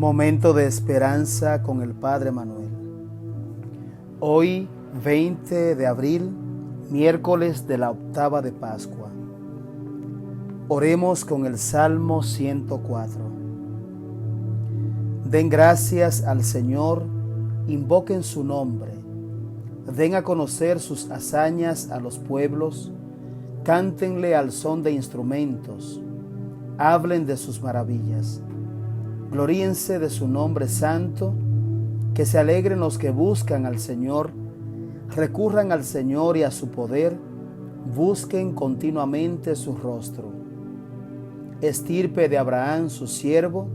Momento de esperanza con el Padre Manuel. Hoy, 20 de abril, miércoles de la octava de Pascua. Oremos con el Salmo 104. Den gracias al Señor, invoquen su nombre, den a conocer sus hazañas a los pueblos, cántenle al son de instrumentos, hablen de sus maravillas. Gloríense de su nombre santo, que se alegren los que buscan al Señor, recurran al Señor y a su poder, busquen continuamente su rostro. Estirpe de Abraham su siervo,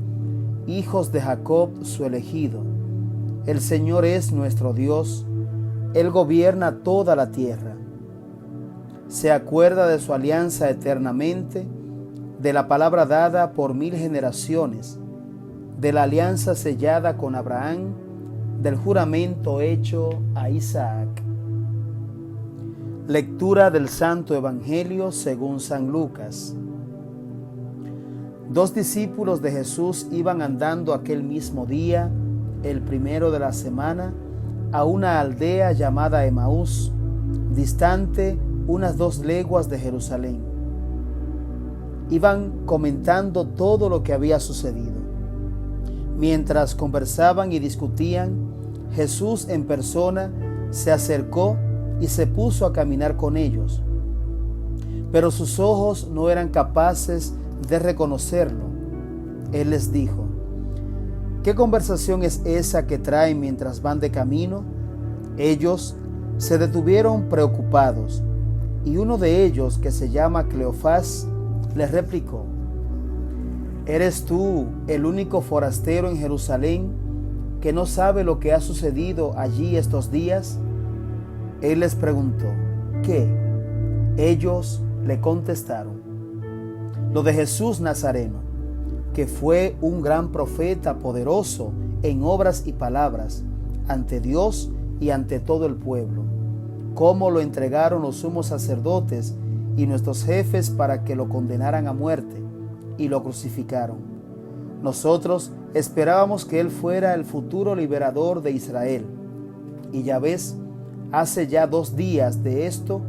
hijos de Jacob su elegido. El Señor es nuestro Dios, Él gobierna toda la tierra. Se acuerda de su alianza eternamente, de la palabra dada por 1000 generaciones, de la alianza sellada con Abraham, del juramento hecho a Isaac. Lectura del Santo Evangelio según San Lucas. 2 discípulos de Jesús iban andando aquel mismo día, el primero de la semana, a una aldea llamada Emaús, distante unas 2 leguas de Jerusalén. Iban comentando todo lo que había sucedido. Mientras conversaban y discutían, Jesús en persona se acercó y se puso a caminar con ellos. Pero sus ojos no eran capaces de reconocerlo. Él les dijo: ¿qué conversación es esa que traen mientras van de camino? Ellos se detuvieron preocupados, y uno de ellos, que se llama Cleofás, les replicó: ¿eres tú el único forastero en Jerusalén que no sabe lo que ha sucedido allí estos días? Él les preguntó: ¿qué? Ellos le contestaron: lo de Jesús Nazareno, que fue un gran profeta poderoso en obras y palabras ante Dios y ante todo el pueblo, cómo lo entregaron los sumos sacerdotes y nuestros jefes para que lo condenaran a muerte, y lo crucificaron. Nosotros esperábamos que Él fuera el futuro liberador de Israel. Y ya ves, hace ya 2 días de esto.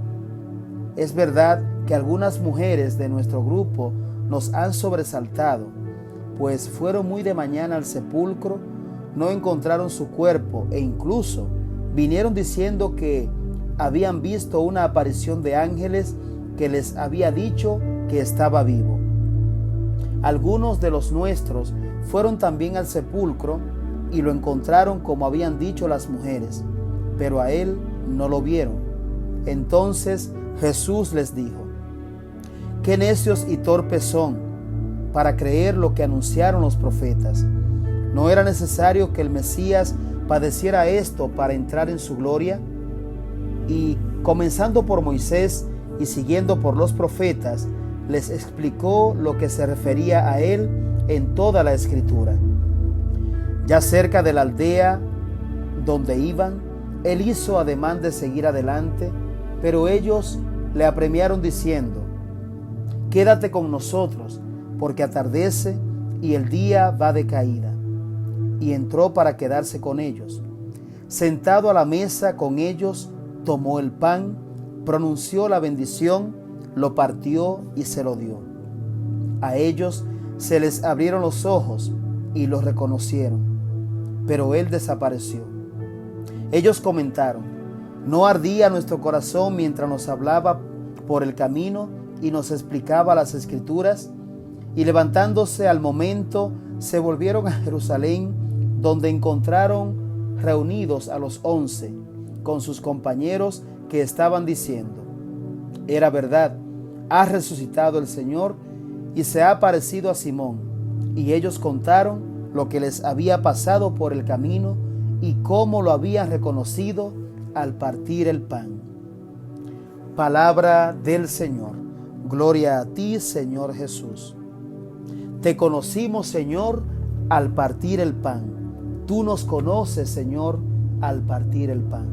Es verdad que algunas mujeres de nuestro grupo nos han sobresaltado, pues fueron muy de mañana al sepulcro, no encontraron su cuerpo e incluso vinieron diciendo que habían visto una aparición de ángeles que les había dicho que estaba vivo. Algunos de los nuestros fueron también al sepulcro y lo encontraron como habían dicho las mujeres, pero a él no lo vieron. Entonces Jesús les dijo: qué necios y torpes son para creer lo que anunciaron los profetas. ¿No era necesario que el Mesías padeciera esto para entrar en su gloria? Y comenzando por Moisés y siguiendo por los profetas, les explicó lo que se refería a él en toda la Escritura. Ya cerca de la aldea donde iban, él hizo ademán de seguir adelante, pero ellos le apremiaron diciendo: quédate con nosotros, porque atardece y el día va de caída. Y entró para quedarse con ellos. Sentado a la mesa con ellos, tomó el pan, pronunció la bendición, lo partió y se lo dio. A ellos se les abrieron los ojos y lo reconocieron, pero él desapareció. Ellos comentaron: ¿no ardía nuestro corazón mientras nos hablaba por el camino y nos explicaba las Escrituras? Y levantándose al momento, se volvieron a Jerusalén, donde encontraron reunidos a los 11 con sus compañeros, que estaban diciendo: era verdad, ha resucitado el Señor y se ha aparecido a Simón. Y ellos contaron lo que les había pasado por el camino y cómo lo habían reconocido al partir el pan. Palabra del Señor. Gloria a ti, Señor Jesús. Te conocimos, Señor, al partir el pan. Tú nos conoces, Señor, al partir el pan.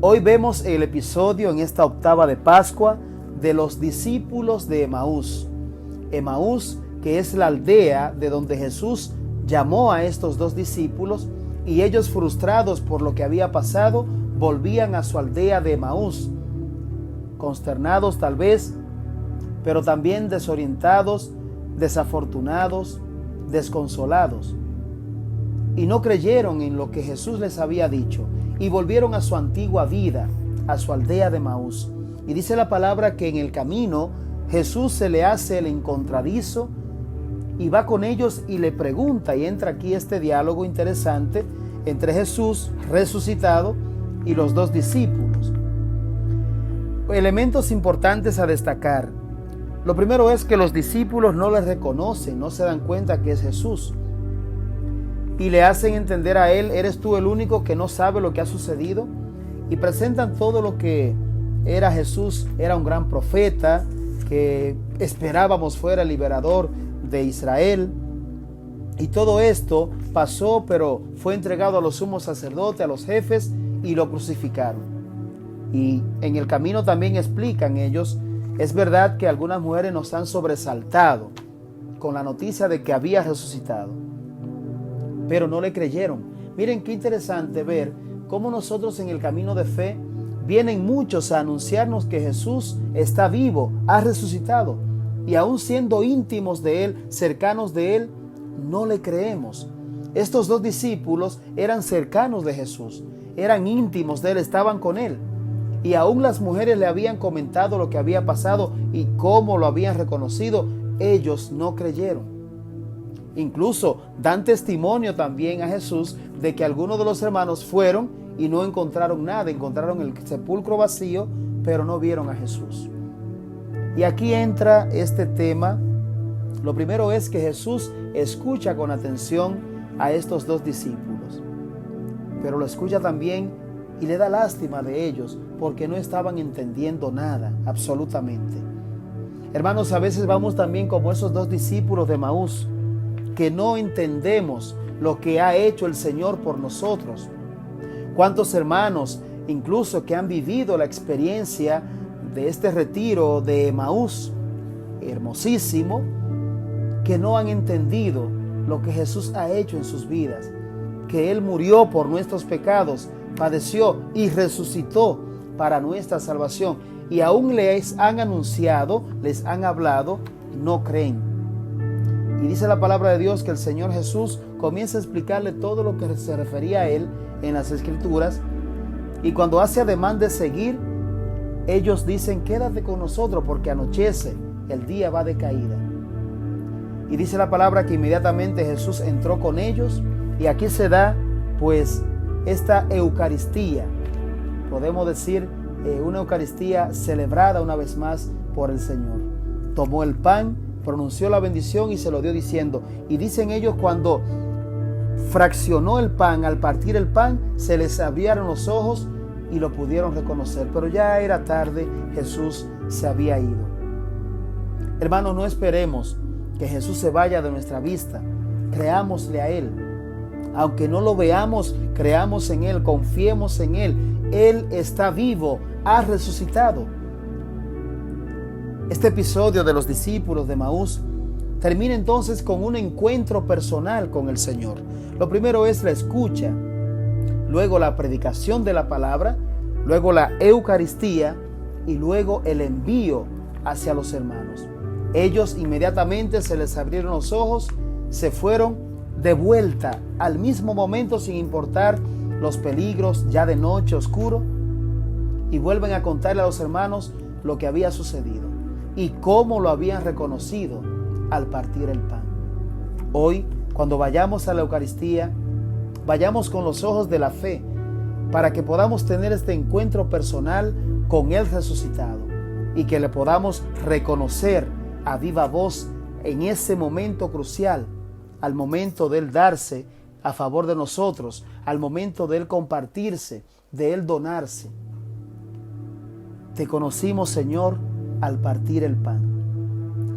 Hoy vemos el episodio en esta octava de Pascua de los discípulos de Emaús. Emaús, que es la aldea de donde Jesús llamó a estos 2 discípulos y ellos, frustrados por lo que había pasado, volvían a su aldea de Emaús, consternados tal vez, pero también desorientados, desafortunados, desconsolados. Y no creyeron en lo que Jesús les había dicho y volvieron a su antigua vida, a su aldea de Emaús. Y dice la palabra que en el camino Jesús se le hace el encontradizo y va con ellos y le pregunta, y entra aquí este diálogo interesante entre Jesús resucitado y los 2 discípulos. Elementos importantes a destacar. Lo primero es que los discípulos no le reconocen, no se dan cuenta que es Jesús. Y le hacen entender a él: ¿eres tú el único que no sabe lo que ha sucedido? Y presentan todo lo que era Jesús. Era un gran profeta que esperábamos fuera el liberador de Israel. Y todo esto pasó, pero fue entregado a los sumos sacerdotes, a los jefes, y lo crucificaron. Y en el camino también explican ellos: es verdad que algunas mujeres nos han sobresaltado con la noticia de que había resucitado, pero no le creyeron. Miren qué interesante ver cómo nosotros en el camino de fe vienen muchos a anunciarnos que Jesús está vivo, ha resucitado, y aún siendo íntimos de Él, cercanos de Él, no le creemos. Estos 2 discípulos eran cercanos de Jesús, eran íntimos de Él, estaban con Él. Y aún las mujeres le habían comentado lo que había pasado y cómo lo habían reconocido. Ellos no creyeron. Incluso dan testimonio también a Jesús de que algunos de los hermanos fueron y no encontraron nada. Encontraron el sepulcro vacío, pero no vieron a Jesús. Y aquí entra este tema. Lo primero es que Jesús escucha con atención a estos 2 discípulos, pero lo escucha también y le da lástima de ellos porque no estaban entendiendo nada, absolutamente. Hermanos, a veces vamos también como esos 2 discípulos de Emaús, que no entendemos lo que ha hecho el Señor por nosotros. ¿Cuántos hermanos, incluso que han vivido la experiencia de este retiro de Emaús, hermosísimo, que no han entendido lo que Jesús ha hecho en sus vidas? Que Él murió por nuestros pecados, padeció y resucitó para nuestra salvación. Y aún les han anunciado, les han hablado, no creen. Y dice la palabra de Dios que el Señor Jesús comienza a explicarle todo lo que se refería a Él en las Escrituras. Y cuando hace ademán de seguir, ellos dicen: quédate con nosotros porque anochece, el día va de caída. Y dice la palabra que inmediatamente Jesús entró con ellos. Y aquí se da pues esta Eucaristía, podemos decir una Eucaristía celebrada una vez más por el Señor. Tomó el pan, pronunció la bendición y se lo dio diciendo. Y dicen ellos, cuando fraccionó el pan, al partir el pan, se les abrieron los ojos y lo pudieron reconocer. Pero ya era tarde, Jesús se había ido. Hermanos, no esperemos que Jesús se vaya de nuestra vista. Creámosle a Él. Aunque no lo veamos, creamos en Él, confiemos en Él. Él está vivo, ha resucitado. Este episodio de los discípulos de Emaús termina entonces con un encuentro personal con el Señor. Lo primero es la escucha, luego la predicación de la palabra, luego la Eucaristía y luego el envío hacia los hermanos. Ellos inmediatamente se les abrieron los ojos, se fueron de vuelta al mismo momento sin importar los peligros, ya de noche, oscuro, y vuelven a contarle a los hermanos lo que había sucedido y cómo lo habían reconocido al partir el pan. Hoy, cuando vayamos a la Eucaristía, vayamos con los ojos de la fe para que podamos tener este encuentro personal con Él resucitado y que le podamos reconocer a viva voz en ese momento crucial, al momento de Él darse a favor de nosotros, al momento de Él compartirse, de Él donarse. Te conocimos, Señor, al partir el pan.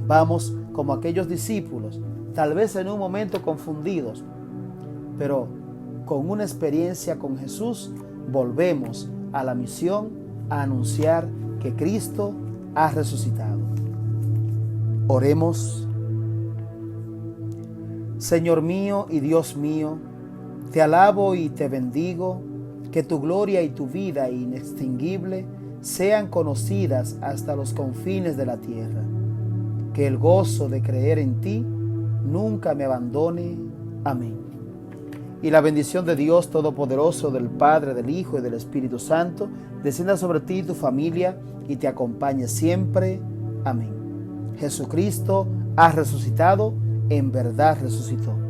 Vamos como aquellos discípulos, tal vez en un momento confundidos, pero con una experiencia con Jesús, volvemos a la misión, a anunciar que Cristo ha resucitado. Oremos. Señor mío y Dios mío, te alabo y te bendigo, que tu gloria y tu vida inextinguible sean conocidas hasta los confines de la tierra. Que el gozo de creer en ti nunca me abandone. Amén. Y la bendición de Dios Todopoderoso, del Padre, del Hijo y del Espíritu Santo, descienda sobre ti y tu familia y te acompañe siempre. Amén. Jesucristo ha resucitado, en verdad resucitó.